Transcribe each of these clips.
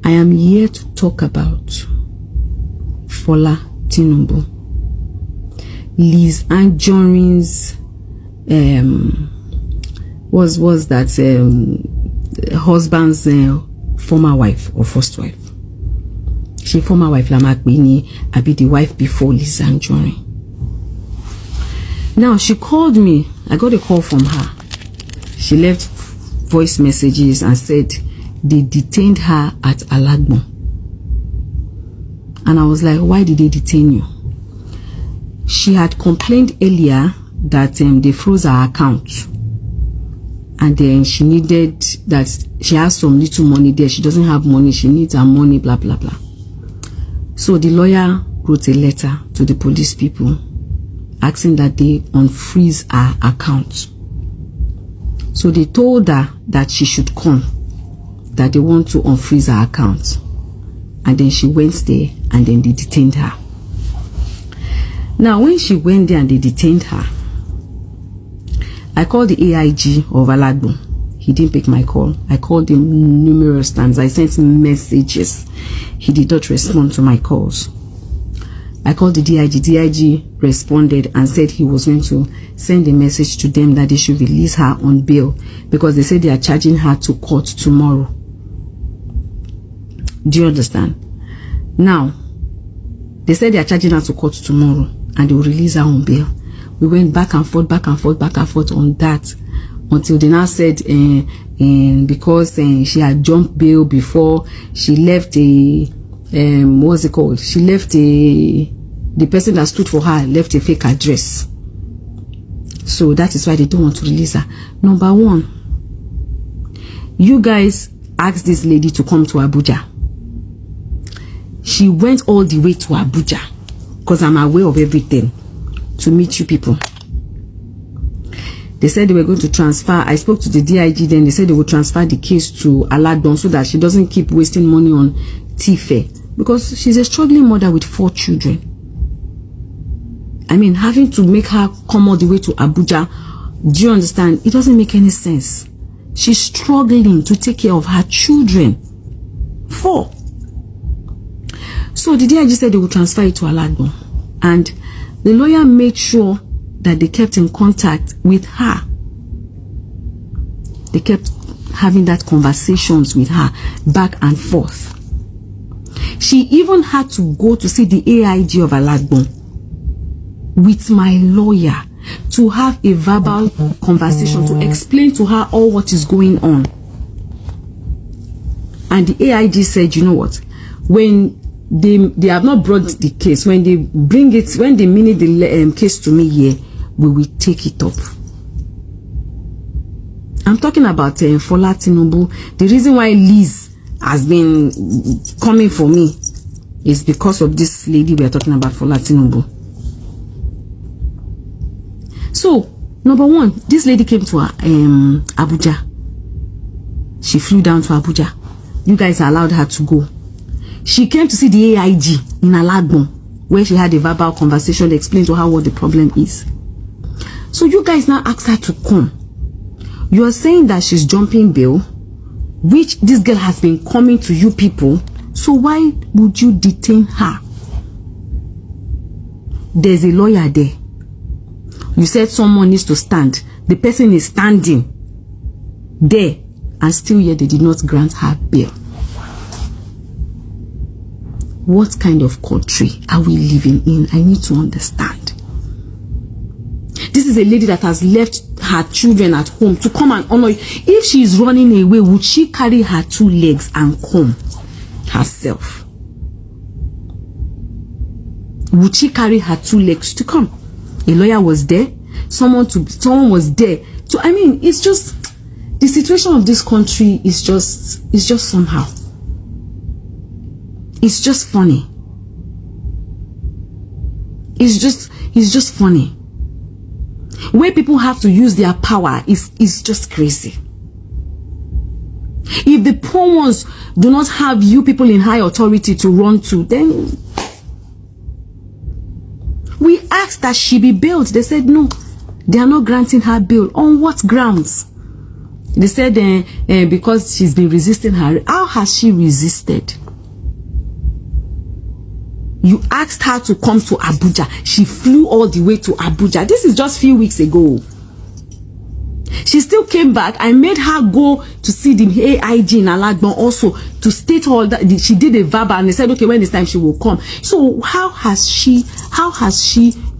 I am here to talk about Fola Tinubu, Lizzy Anjorin's was that husband's former wife or first wife. She former wife Lamakbini, I be the wife before Lizzy Anjorin. Now she called me. I got a call from her. She left voice messages and said they detained her at Alagbon. And I was like, why did they detain you? She had complained earlier that they froze her account. And then she needed that she has some little money there. She doesn't have money. She needs her money, blah, blah, blah. So the lawyer wrote a letter to the police people asking that they unfreeze her account. So they told her that she should come, that they want to unfreeze her account. And then she went there and then they detained her. Now, when she went there and they detained her, I called the AIG of Alagbon. He didn't pick my call. I called him numerous times. I sent him messages. He did not respond to my calls. I called the DIG. DIG responded and said he was going to send a message to them that they should release her on bail because they said they are charging her to court tomorrow. Do you understand? Now, they said they are charging her to court tomorrow and they will release her on bail. We went back and forth on that until they now said because she had jumped bail before, she left a what's it called? She left the person that stood for her left a fake address. So that is why they don't want to release her. Number one, you guys asked this lady to come to Abuja. She went all the way to Abuja because I'm aware of everything to meet you people. They said they were going to transfer. I spoke to the DIG then. They said they would transfer the case to Alagbon so that she doesn't keep wasting money on Tife because she's a struggling mother with 4 children. I mean, having to make her come all the way to Abuja, do you understand? It doesn't make any sense. She's struggling to take care of her children. 4. So the DIG said they would transfer it to Alagbon. And the lawyer made sure that they kept in contact with her. They kept having that conversations with her back and forth. She even had to go to see the AIG of Alagbon with my lawyer to have a verbal conversation to explain to her all what is going on. And the AIG said, you know what, when they have not brought the case, when they bring it, when they minute the case to me here, we will take it up. I'm talking about Fola Tinubu. The reason why Liz has been coming for me is because of this lady we are talking about, Fola Tinubu. So, number one, this lady came to Abuja. She flew down to Abuja. You guys allowed her to go. She came to see the AIG in Alagbon, where she had a verbal conversation to explain to her what the problem is. So you guys now asked her to come. You are saying that she's jumping bail, which this girl has been coming to you people. So why would you detain her? There's a lawyer there. You said someone needs to stand. The person is standing there, and still yet they did not grant her bail. What kind of country are we living in? I need to understand. This is a lady that has left her children at home to come and honor you. If she is running away, would she carry her 2 legs and come herself? Would she carry her 2 legs to come? A lawyer was there. Someone was there. So I mean, it's just the situation of this country is just somehow. It's just funny. It's just funny. Where people have to use their power is just crazy. If the poor ones do not have you people in high authority to run to, then we asked that she be bailed. They said no, they are not granting her bail. On what grounds? They said because she's been resisting her. How has she resisted? You asked her to come to Abuja. She flew all the way to Abuja. This is just a few weeks ago. She still came back. I made her go to see the AIG in Alagbon also to state all that. She did a verbal and they said, okay, when it's time she will come. So how has she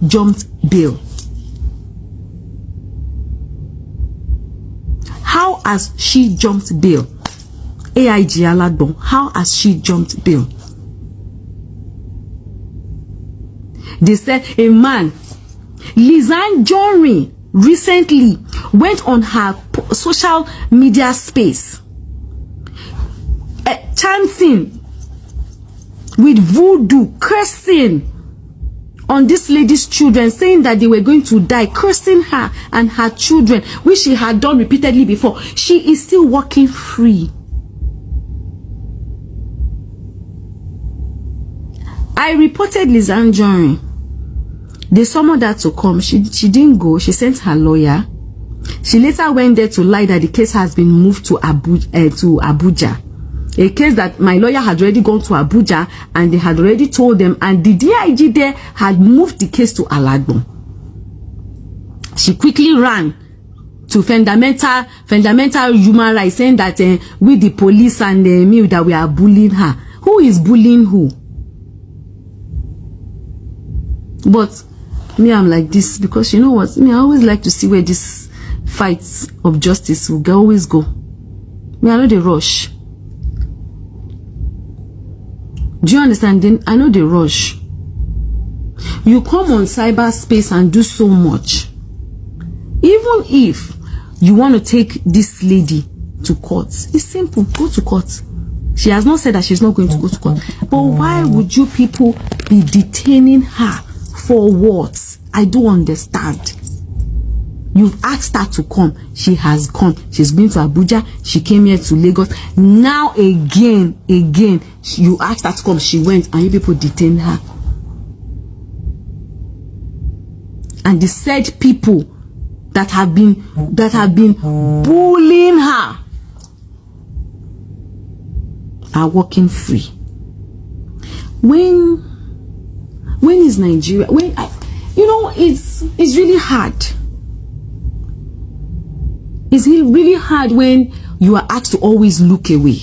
jumped bail? How has she jumped bail? AIG Alagbon, how has she jumped bail? They said a man, LIZZY ANJORIN, recently went on her social media space chanting with voodoo, cursing on this lady's children, saying that they were going to die, cursing her and her children, which she had done repeatedly before. She is still walking free. I reported LIZZY ANJORIN. They summoned her to come. She didn't go. She sent her lawyer. She later went there to lie that the case has been moved to Abuja. A case that my lawyer had already gone to Abuja and they had already told them, and the DIG there had moved the case to Alagbon. She quickly ran to fundamental human rights, saying that with the police and me that we are bullying her. Who is bullying who? But me, I'm like this because you know what? Me, I always like to see where this fights of justice will always go. Me, I know the rush. Do you understand? Then I know the rush. You come on cyberspace and do so much. Even if you want to take this lady to court, it's simple. Go to court. She has not said that she's not going to go to court. But why would you people be detaining her? For what? I don't understand. You've asked her to come. She has come. She's been to Abuja. She came here to Lagos. Now again, you asked her to come. She went and you people detained her. And the said people that have been bullying her are walking free. When is Nigeria? It's really hard. It's really hard when you are asked to always look away.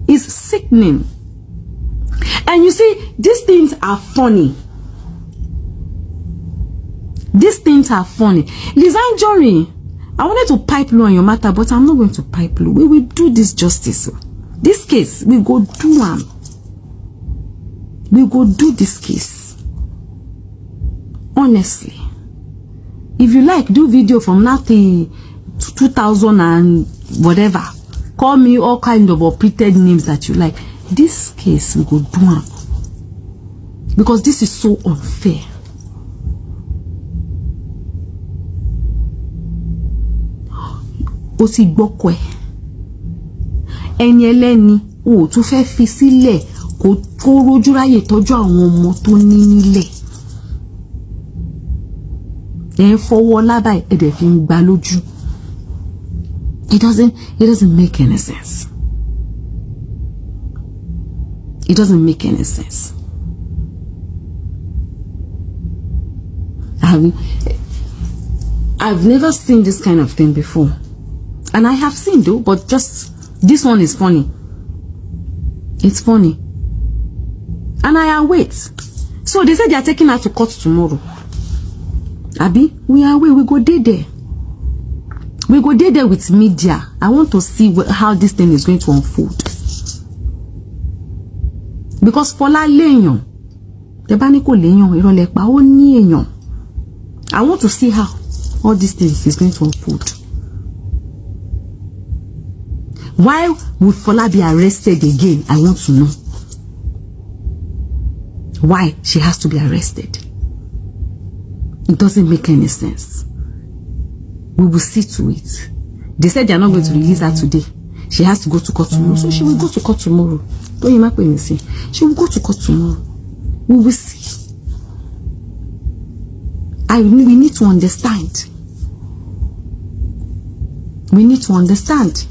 It's sickening. And you see, these things are funny. These things are funny. LIZZY ANJORIN, I wanted to pipe law on your matter, but I'm not going to pipe law. We will do this justice. This case, we go do one. We go do this case. Honestly. If you like, do video from now to 2000 and whatever. Call me all kind of repeated names that you like. This case, we go do one. Because this is so unfair. O ti gbọ́kọ ẹ̀. Ẹni ẹlẹ́ni o tún fẹ́ fi sílẹ̀ kó rojú ráyè tọ́jú àwọn ọmọ tó ní nílẹ̀. Fọwọ́ lábàá ẹ̀dẹ̀ fi ń gbá lójú. It doesn't make any sense. It doesn't make any sense. I've never seen this kind of thing before. And I have seen though, but just this one is funny. It's funny. And I await. So they said they are taking her to court tomorrow. Abi, we are away. We go there. We go there with media. I want to see how this thing is going to unfold. Because Fola Leyon, the Baniko Leyon, Irolepa, ó ní èèyàn. I want to see how all these things is going to unfold. Why would Fola be arrested again? I want to know. Why she has to be arrested? It doesn't make any sense. We will see to it. They said they are not going to release her today. She has to go to court tomorrow. So she will go to court tomorrow. Don't you make me say? She will go to court tomorrow. We will see. We need to understand. We need to understand.